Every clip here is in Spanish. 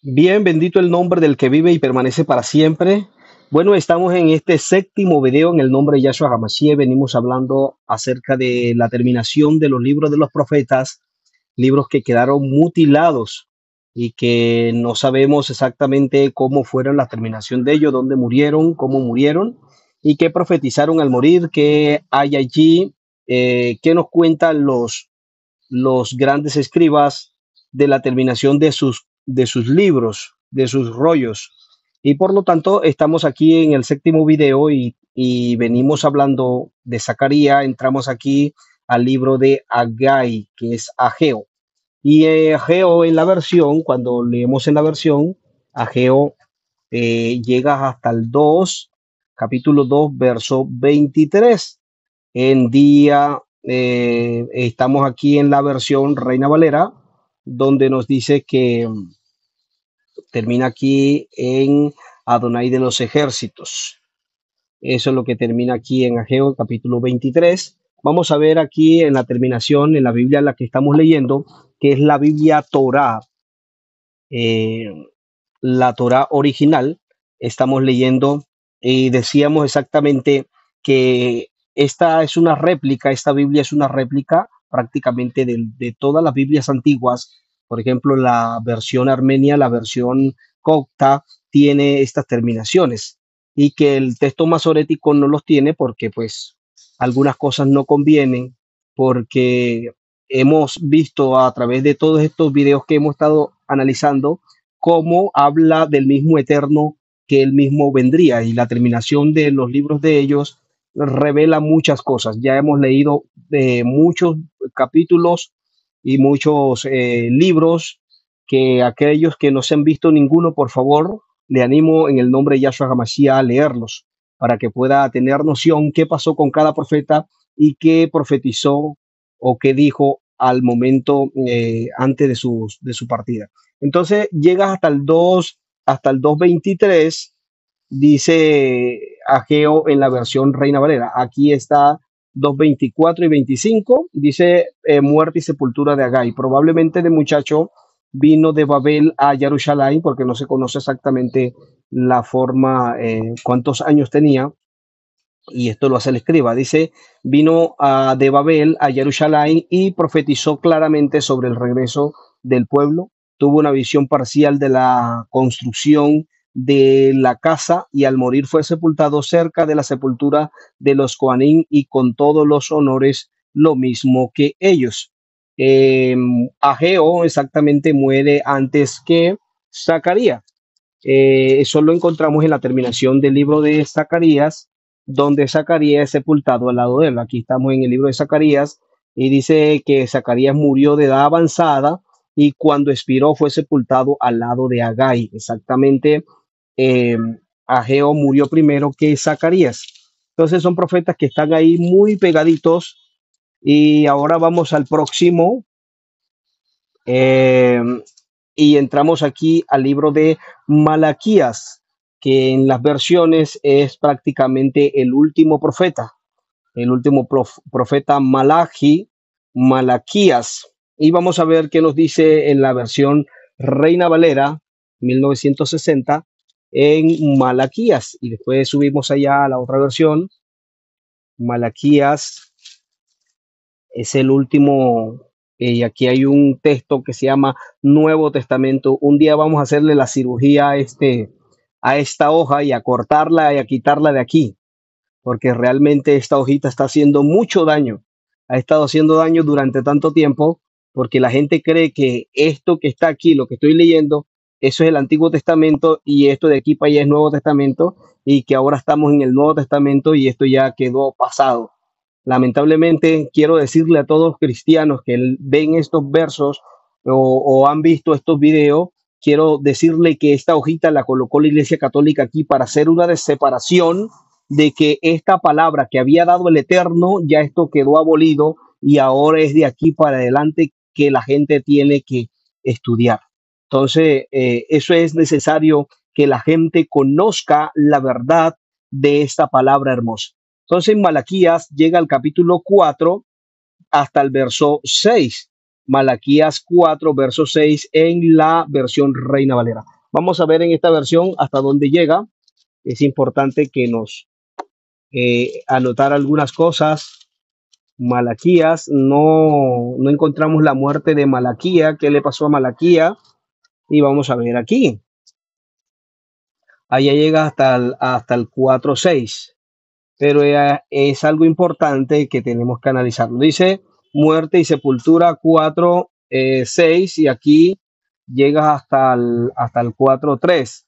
Bien, bendito el nombre del que vive y permanece para siempre. Bueno, estamos en este séptimo video en el nombre de Yahshua HaMashiach. Venimos hablando acerca de la terminación de los libros de los profetas, libros que quedaron mutilados y que no sabemos exactamente cómo fueron la terminación de ellos, dónde murieron, cómo murieron y qué profetizaron al morir, qué hay allí, qué nos cuentan los grandes escribas de la terminación de sus libros, de sus rollos. Y por lo tanto, estamos aquí en el séptimo video y venimos hablando de Zacarías. Entramos aquí al libro de Agai, que es Ageo. Y Ageo en la versión, cuando leemos en la versión, Ageo llega hasta el 2, capítulo 2, verso 23. En día, estamos aquí en la versión Reina Valera, donde nos dice que termina aquí en Adonai de los ejércitos. Eso es lo que termina aquí en Ageo, capítulo 23. Vamos a ver aquí en la terminación, en la Biblia en la que estamos leyendo, que es la Biblia Torá, eh, la Torá original. Estamos leyendo y decíamos exactamente que esta es una réplica, esta Biblia es una réplica prácticamente de todas las Biblias antiguas. Por ejemplo, la versión armenia, la versión copta, tiene estas terminaciones y que el texto masorético no los tiene porque pues algunas cosas no convienen, porque hemos visto a través de todos estos videos que hemos estado analizando cómo habla del mismo eterno, que él mismo vendría, y la terminación de los libros de ellos revela muchas cosas. Ya hemos leído muchos capítulos y muchos libros, que aquellos que no se han visto ninguno, por favor, le animo en el nombre de Yahshua HaMashiach a leerlos para que pueda tener noción qué pasó con cada profeta y qué profetizó o qué dijo al momento antes de su partida. Entonces llegas hasta el 2:23, dice Ageo en la versión Reina Valera. Aquí está 2:24 y 25, dice muerte y sepultura de Agai. Probablemente de muchacho vino de Babel a Jerusalén, porque no se conoce exactamente la forma, cuántos años tenía, y esto lo hace el escriba. Dice, vino de Babel a Jerusalén y profetizó claramente sobre el regreso del pueblo. Tuvo una visión parcial de la construcción de la casa y al morir fue sepultado cerca de la sepultura de los Coanín y con todos los honores lo mismo que ellos. Eh, Ageo exactamente muere antes que Zacarías. Eso lo encontramos en la terminación del libro de Zacarías, donde Zacarías es sepultado al lado de él. Aquí estamos en el libro de Zacarías y dice que Zacarías murió de edad avanzada y cuando expiró fue sepultado al lado de Agai. Exactamente, eh, Ageo murió primero que Zacarías. Entonces son profetas que están ahí muy pegaditos. Y ahora vamos al próximo, eh, y entramos aquí al libro de Malaquías, que en las versiones es prácticamente el último profeta, el último profeta Malaquías. Y vamos a ver qué nos dice en la versión Reina Valera 1960 en Malaquías. Y después subimos allá a la otra versión. Malaquías es el último, y aquí hay un texto que se llama Nuevo Testamento. Un día vamos a hacerle la cirugía a esta hoja y a cortarla y a quitarla de aquí, porque realmente esta hojita está haciendo mucho daño. Ha estado haciendo daño durante tanto tiempo, porque la gente cree que esto que está aquí, lo que estoy leyendo, eso es el Antiguo Testamento y esto de aquí para allá es Nuevo Testamento, y que ahora estamos en el Nuevo Testamento y esto ya quedó pasado. Lamentablemente, quiero decirle a todos los cristianos que ven estos versos o han visto estos videos, quiero decirle que esta hojita la colocó la Iglesia Católica aquí para hacer una separación de que esta palabra que había dado el Eterno, ya esto quedó abolido y ahora es de aquí para adelante que la gente tiene que estudiar. Entonces, eso es necesario, que la gente conozca la verdad de esta palabra hermosa. Entonces, en Malaquías llega al capítulo 4 hasta el verso 6. Malaquías 4, verso 6 en la versión Reina Valera. Vamos a ver en esta versión hasta dónde llega. Es importante que nos anotar algunas cosas. Malaquías, no encontramos la muerte de Malaquía, qué le pasó a Malaquía, y vamos a ver aquí. Allá llega hasta el 4:6, pero es algo importante que tenemos que analizarlo. Dice muerte y sepultura 4:6 y aquí llega hasta el 4:3,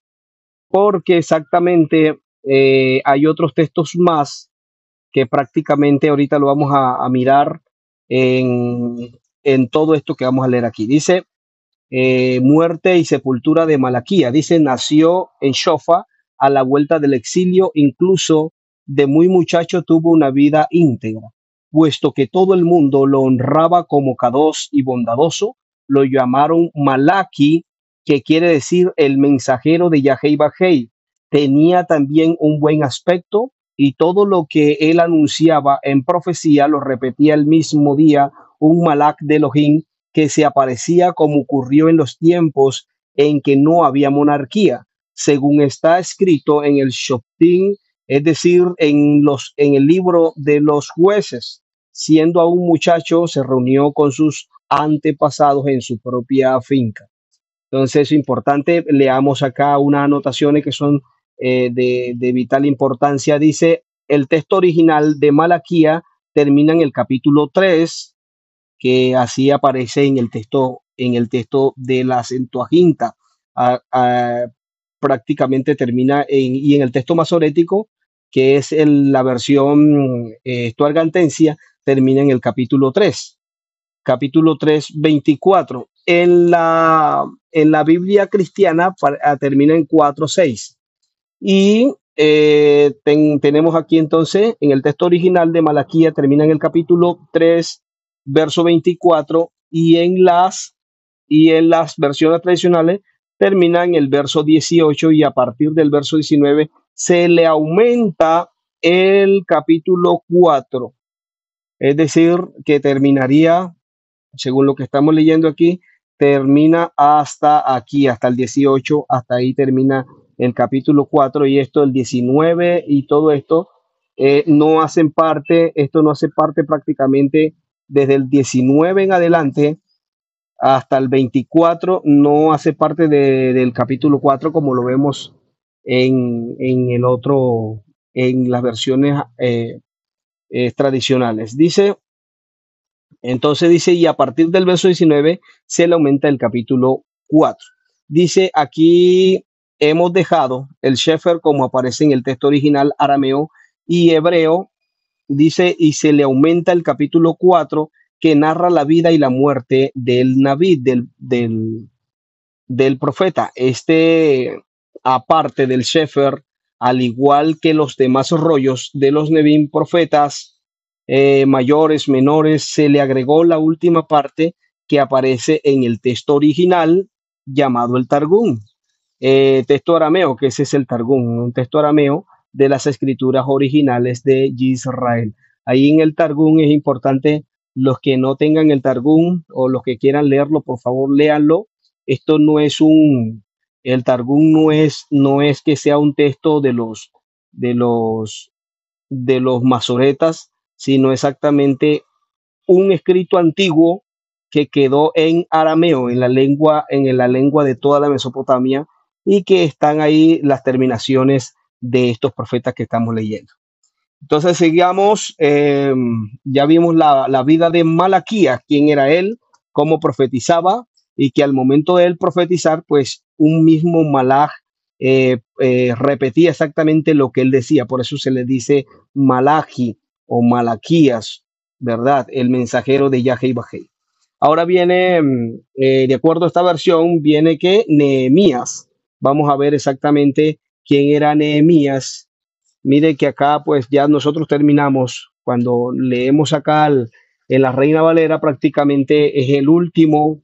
porque exactamente hay otros textos más que prácticamente ahorita lo vamos a mirar en todo esto que vamos a leer aquí. Dice muerte y sepultura de Malaquía. Dice, nació en Shofa a la vuelta del exilio, incluso de muy muchacho tuvo una vida íntegra, puesto que todo el mundo lo honraba como Kadosh y bondadoso, lo llamaron Malaki, que quiere decir el mensajero de Yahei Bajei. Tenía también un buen aspecto y todo lo que él anunciaba en profecía lo repetía el mismo día un Malak de Elohim que se aparecía como ocurrió en los tiempos en que no había monarquía, según está escrito en el Shoftim, es decir, en el libro de los jueces. Siendo aún muchacho, se reunió con sus antepasados en su propia finca. Entonces es importante, leamos acá unas anotaciones que son de vital importancia. Dice, el texto original de Malaquía termina en el capítulo 3, que así aparece en el texto de la Septuaginta. Ah, ah, prácticamente termina y en el texto masorético, que es la versión Stuargantensia, termina en el capítulo 3, 24. En la Biblia cristiana termina en 4:6. Y tenemos aquí entonces, en el texto original de Malaquía, termina en el capítulo 3, verso 24, y en las versiones tradicionales termina en el verso 18, y a partir del verso 19 se le aumenta el capítulo 4. Es decir, que terminaría, según lo que estamos leyendo aquí, termina hasta aquí, hasta el 18, hasta ahí termina el capítulo 4, y esto, el 19 y todo esto, esto no hace parte prácticamente desde el 19 en adelante hasta el 24, no hace parte del capítulo 4 como lo vemos en las versiones tradicionales. Dice, y a partir del verso 19 se le aumenta el capítulo 4. Dice aquí, hemos dejado el Shefer como aparece en el texto original arameo y hebreo. Dice, y se le aumenta el capítulo 4 que narra la vida y la muerte del Naví, del profeta. Aparte del Shefer, al igual que los demás rollos de los Nevim profetas, mayores, menores, se le agregó la última parte que aparece en el texto original llamado el Targum. Texto arameo, que ese es el Targum, un texto arameo de las escrituras originales de Israel. Ahí en el Targum es importante, los que no tengan el Targum o los que quieran leerlo, por favor, léanlo. Esto no es el Targum no es que sea un texto de los, de los masoretas, sino exactamente un escrito antiguo que quedó en arameo, en la lengua de toda la Mesopotamia, y que están ahí las terminaciones de estos profetas que estamos leyendo. Entonces, sigamos. Ya vimos la vida de Malaquías, quién era él, cómo profetizaba, y que al momento de él profetizar, pues un mismo Malaj repetía exactamente lo que él decía. Por eso se le dice Malachi o Malaquías, ¿verdad? El mensajero de Yahweh Bajei. Ahora viene, de acuerdo a esta versión, viene que Nehemías. Vamos a ver exactamente quién era Nehemías. Mire que acá pues ya nosotros terminamos, cuando leemos acá en la Reina Valera, prácticamente es el último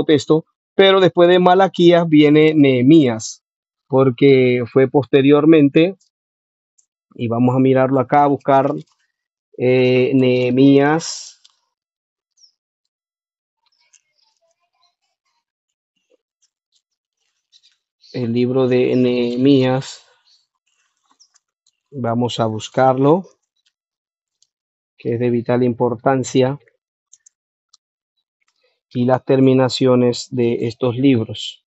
texto, pero después de Malaquías viene Nehemías, porque fue posteriormente, y vamos a mirarlo acá, a buscar Nehemías. el libro de Nehemías. Vamos a buscarlo, que es de vital importancia, y las terminaciones de estos libros.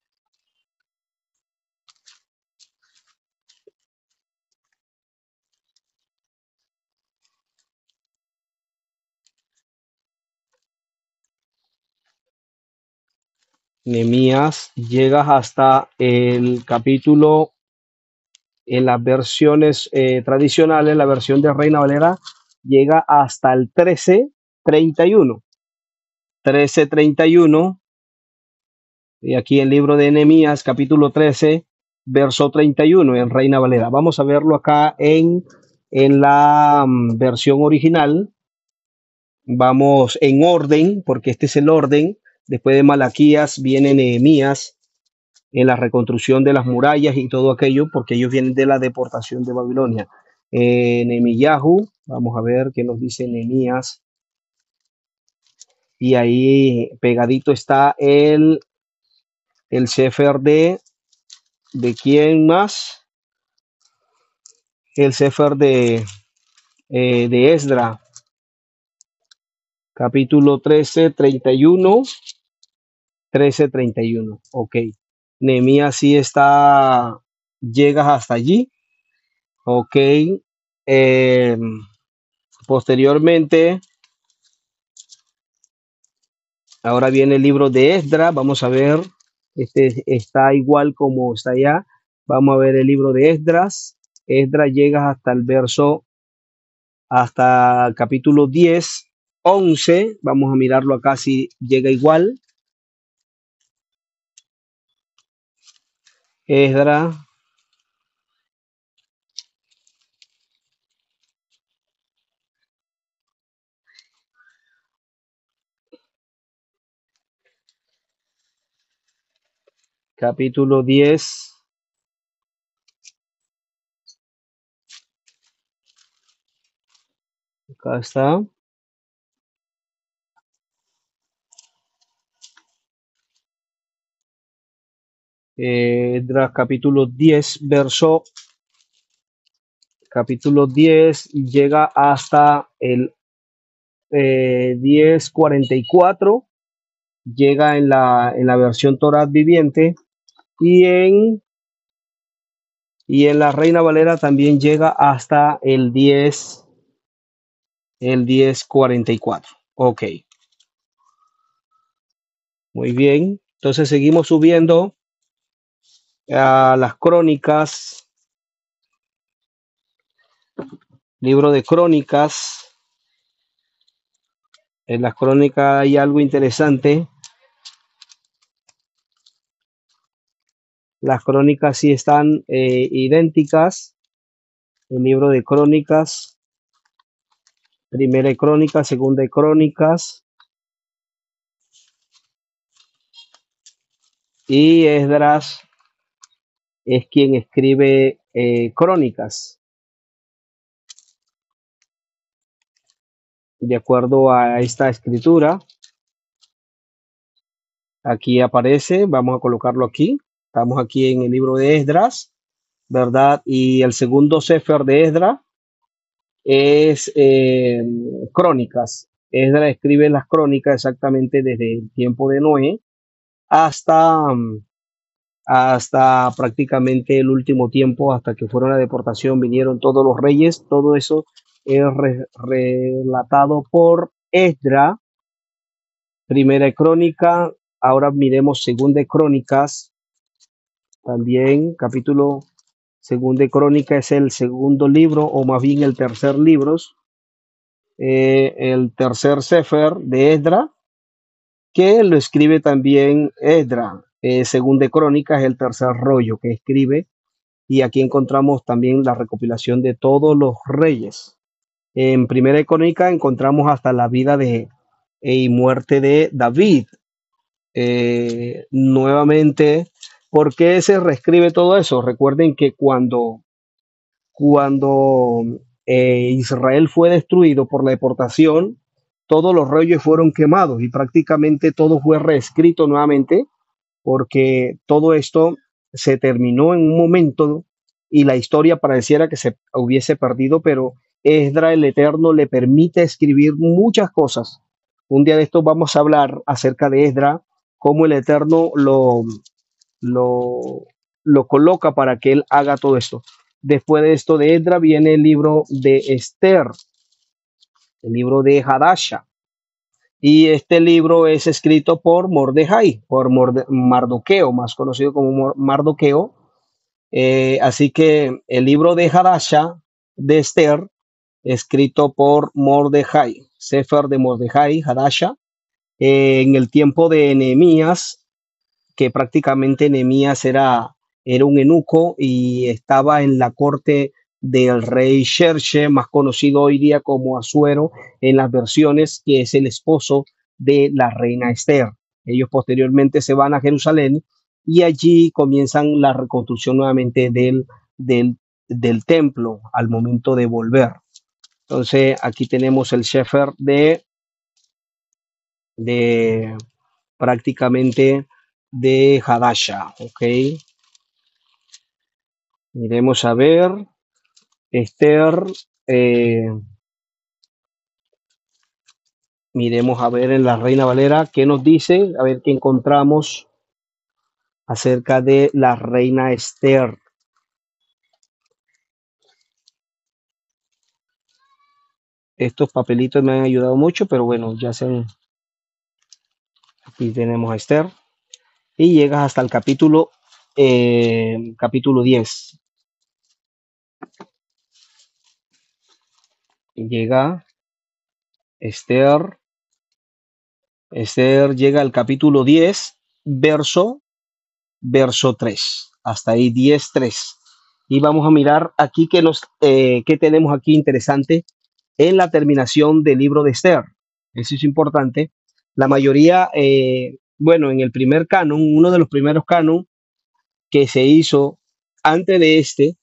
Nehemías llegas hasta el capítulo, en las versiones tradicionales, la versión de Reina Valera llega hasta el 13:31. 13:31, y aquí el libro de Nehemías, capítulo 13, verso 31 en Reina Valera. Vamos a verlo acá en la versión original. Vamos en orden, porque este es el orden. Después de Malaquías viene Nehemías en la reconstrucción de las murallas y todo aquello, porque ellos vienen de la deportación de Babilonia. Nehemiyahu, vamos a ver qué nos dice Nehemías. Y ahí pegadito está el Sefer ¿de quién más? El Sefer de Esdra, capítulo 13:31. 13:31. Ok. Nehemías sí está, llegas hasta allí. Ok. Eh, Posteriormente, ahora viene el libro de Esdra. Vamos a ver. Este está igual como está allá. Vamos a ver el libro de Esdras. Esdras llegas hasta el verso, hasta el capítulo 10, 11. Vamos a mirarlo acá si llega igual. Esdras, capítulo 10. Acá está. Esdras capítulo 10, capítulo 10 llega hasta el 10:44, llega en la versión Torah viviente, y en la Reina Valera también llega hasta el 10:44. Ok, muy bien. Entonces seguimos subiendo a las crónicas, libro de crónicas. En las crónicas hay algo interesante. Las crónicas sí están idénticas. El libro de crónicas, primera de crónicas, segunda de crónicas, y Esdras es quien escribe crónicas, de acuerdo a esta escritura. Aquí aparece, vamos a colocarlo aquí. Estamos aquí en el libro de Esdras, ¿verdad? Y el segundo Sefer de Esdras es crónicas. Esdras escribe las crónicas exactamente desde el tiempo de Noé hasta prácticamente el último tiempo, hasta que fueron a la deportación, vinieron todos los reyes. Todo eso es relatado por Esdras. Primera de Crónica, ahora miremos Segunda de Crónicas, también capítulo. Segunda de Crónica es el segundo libro, o más bien el tercer libro, el tercer Sefer de Esdras, que lo escribe también Esdras. Segunda de Crónica es el tercer rollo que escribe, y aquí encontramos también la recopilación de todos los reyes. En Primera de Crónica encontramos hasta la vida y muerte de David. Nuevamente, ¿por qué se reescribe todo eso? Recuerden que cuando Israel fue destruido por la deportación, todos los rollos fueron quemados y prácticamente todo fue reescrito nuevamente, porque todo esto se terminó en un momento y la historia pareciera que se hubiese perdido, pero Esdra el Eterno le permite escribir muchas cosas. Un día de estos vamos a hablar acerca de Esdra, cómo el Eterno lo, lo coloca para que él haga todo esto. Después de esto de Esdra viene el libro de Esther, el libro de Hadasha. Y este libro es escrito por Mordejai, por Mardoqueo, más conocido como Mardoqueo. Así que el libro de Hadasha, de Esther, escrito por Mordejai, Sefer de Mordejai, Hadasha, en el tiempo de Nehemías, que prácticamente Nehemías era un eunuco y estaba en la corte del rey Xerxes, más conocido hoy día como Asuero en las versiones, que es el esposo de la reina Esther. Ellos posteriormente se van a Jerusalén y allí comienzan la reconstrucción nuevamente del templo al momento de volver. Entonces aquí tenemos el Sefer de prácticamente de Hadasha, ¿ok? Miremos a ver, Esther, eh, miremos a ver en la Reina Valera qué nos dice, a ver qué encontramos acerca de la Reina Esther. Estos papelitos me han ayudado mucho, pero bueno, ya se, aquí tenemos a Esther y llegas hasta el capítulo 10. Llega Esther, Esther llega al capítulo 10, verso 3. Hasta ahí 10:3. Y vamos a mirar aquí qué tenemos aquí interesante en la terminación del libro de Esther. Eso es importante. La mayoría, bueno, en el primer canon, uno de los primeros canon que se hizo antes de este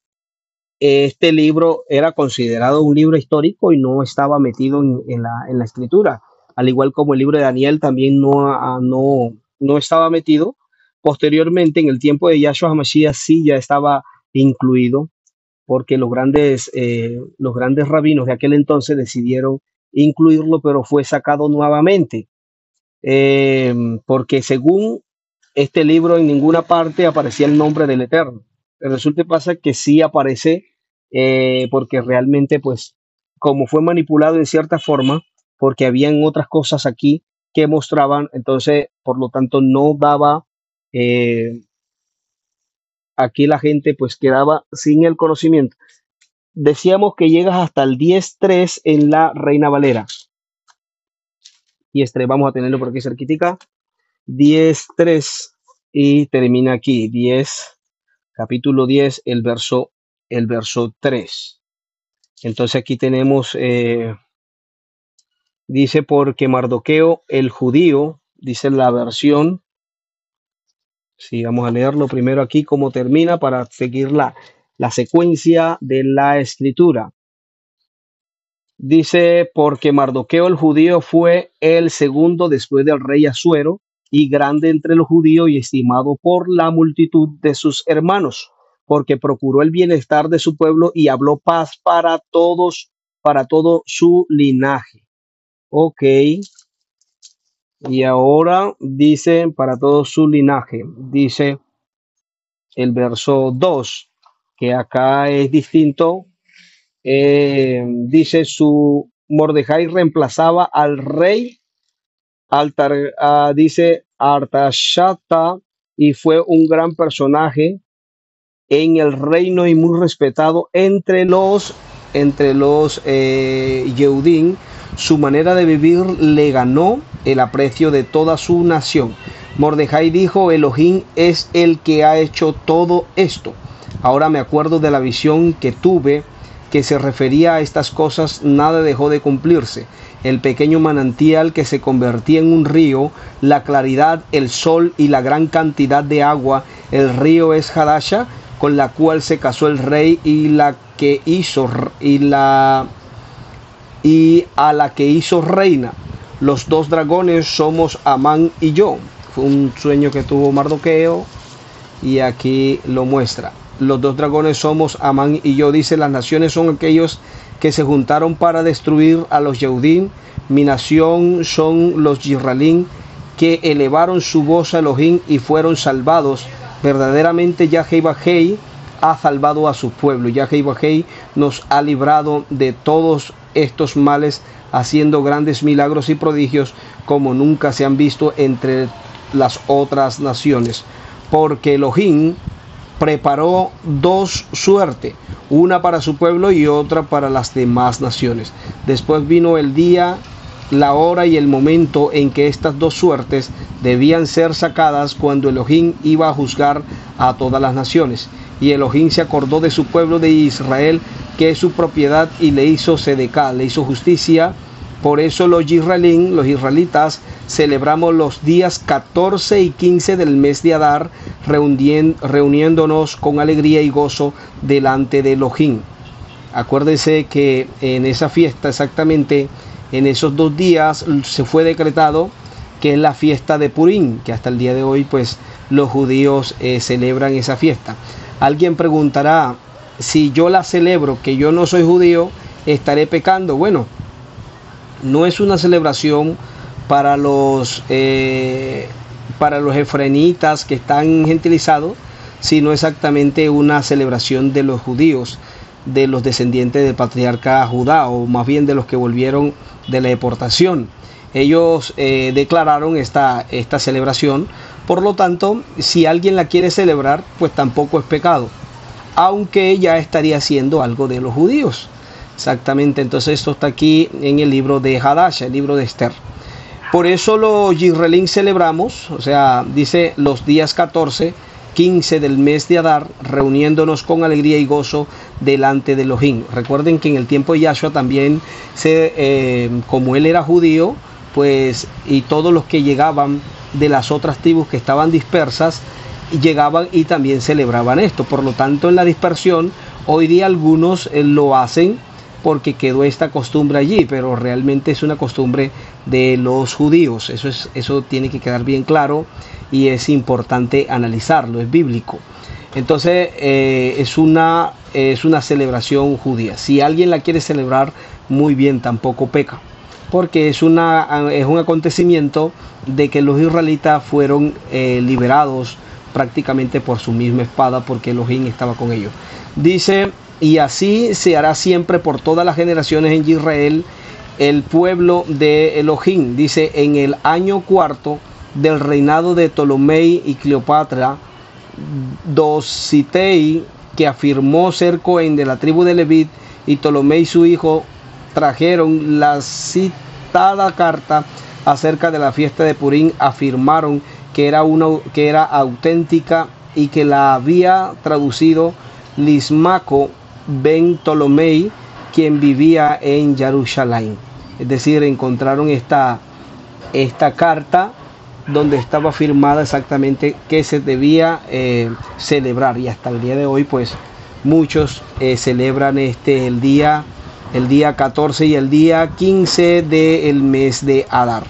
libro era considerado un libro histórico y no estaba metido en la escritura, al igual como el libro de Daniel también no estaba metido. Posteriormente, en el tiempo de Yahshua HaMashiach, sí ya estaba incluido, porque los grandes rabinos de aquel entonces decidieron incluirlo, pero fue sacado nuevamente, porque según este libro en ninguna parte aparecía el nombre del Eterno. Pero resulta y pasa que sí aparece, porque realmente, pues, como fue manipulado en cierta forma, porque habían otras cosas aquí que mostraban, entonces, por lo tanto, no daba, eh, aquí la gente pues quedaba sin el conocimiento. Decíamos que llegas hasta el 10:3 en la Reina Valera. Y vamos a tenerlo por aquí cerquitica. 10:3 y termina aquí. Capítulo 10, el verso 3. Entonces aquí tenemos, dice, porque Mardoqueo, el judío, dice la versión. Sí, vamos a leerlo primero aquí, cómo termina, para seguir la secuencia de la escritura. Dice, porque Mardoqueo el judío fue el segundo después del rey Asuero, y grande entre los judíos y estimado por la multitud de sus hermanos, porque procuró el bienestar de su pueblo y habló paz para todos, para todo su linaje. Ok, y ahora dice, para todo su linaje, dice el verso 2, que acá es distinto. Dice, su Mordejai reemplazaba al rey dice Artashata, y fue un gran personaje en el reino y muy respetado entre los Yehudim. Su manera de vivir le ganó el aprecio de toda su nación. Mordejai dijo, Elohim es el que ha hecho todo esto. Ahora me acuerdo de la visión que tuve que se refería a estas cosas, nada dejó de cumplirse. El pequeño manantial que se convertía en un río, la claridad, el sol y la gran cantidad de agua. El río es Hadasha, con la cual se casó el rey y a la que hizo reina. Los dos dragones somos Amán y yo. Fue un sueño que tuvo Mardoqueo y aquí lo muestra. Los dos dragones somos Amán y yo, dice, las naciones son aquellos que se juntaron para destruir a los Yehudim. Mi nación son los Yisraelim, que elevaron su voz a Elohim y fueron salvados. Verdaderamente Yahweh Bajei ha salvado a su pueblo. Yahweh Bajei nos ha librado de todos estos males, haciendo grandes milagros y prodigios como nunca se han visto entre las otras naciones. Porque Elohim preparó dos suertes, una para su pueblo y otra para las demás naciones. Después vino el día, la hora y el momento en que estas dos suertes debían ser sacadas, cuando Elohim iba a juzgar a todas las naciones. Y Elohim se acordó de su pueblo de Israel, que es su propiedad, y le hizo sedecá, le hizo justicia. Por eso los Yisraelim, los israelitas, celebramos los días 14 y 15 del mes de Adar, reuniéndonos con alegría y gozo delante de Elohim. Acuérdense que en esa fiesta, exactamente en esos 2 días, se fue decretado que es la fiesta de Purim, que hasta el día de hoy pues los judíos celebran esa fiesta. Alguien preguntará, si yo la celebro, que yo no soy judío, ¿estaré pecando? Bueno, no es una celebración para los efraínitas que están gentilizados, sino exactamente una celebración de los judíos, de los descendientes del patriarca Judá, o más bien de los que volvieron de la deportación. Ellos declararon esta celebración. Por lo tanto, si alguien la quiere celebrar, pues tampoco es pecado, aunque ya estaría haciendo algo de los judíos. Exactamente, entonces esto está aquí en el libro de Hadasha, el libro de Esther. Por eso los Yisraelim celebramos, o sea, dice los días 14, 15 del mes de Adar, reuniéndonos con alegría y gozo delante de Elohim. Recuerden que en el tiempo de Yahshua también, como él era judío, pues, y todos los que llegaban de las otras tribus que estaban dispersas, llegaban y también celebraban esto. Por lo tanto, en la dispersión, hoy día algunos lo hacen porque quedó esta costumbre allí, pero realmente es una costumbre de los judíos. Eso tiene que quedar bien claro y es importante analizarlo, es bíblico. Entonces es una celebración judía. Si alguien la quiere celebrar, muy bien, tampoco peca, porque es un acontecimiento de que los israelitas fueron liberados prácticamente por su misma espada, porque Elohim estaba con ellos. Dice, y así se hará siempre por todas las generaciones en Israel, el pueblo de Elohim. Dice, en el año 4 del reinado de Ptolomei y Cleopatra, Dositei, que afirmó ser Cohen de la tribu de Levit, y Ptolomei su hijo, trajeron la citada carta acerca de la fiesta de Purim. Afirmaron que era auténtica y que la había traducido Lismaco ben Ptolomei, quien vivía en Jerusalén. Es decir, encontraron esta carta donde estaba firmada exactamente que se debía celebrar, y hasta el día de hoy pues muchos celebran el día 14 y el día 15 del mes de Adar.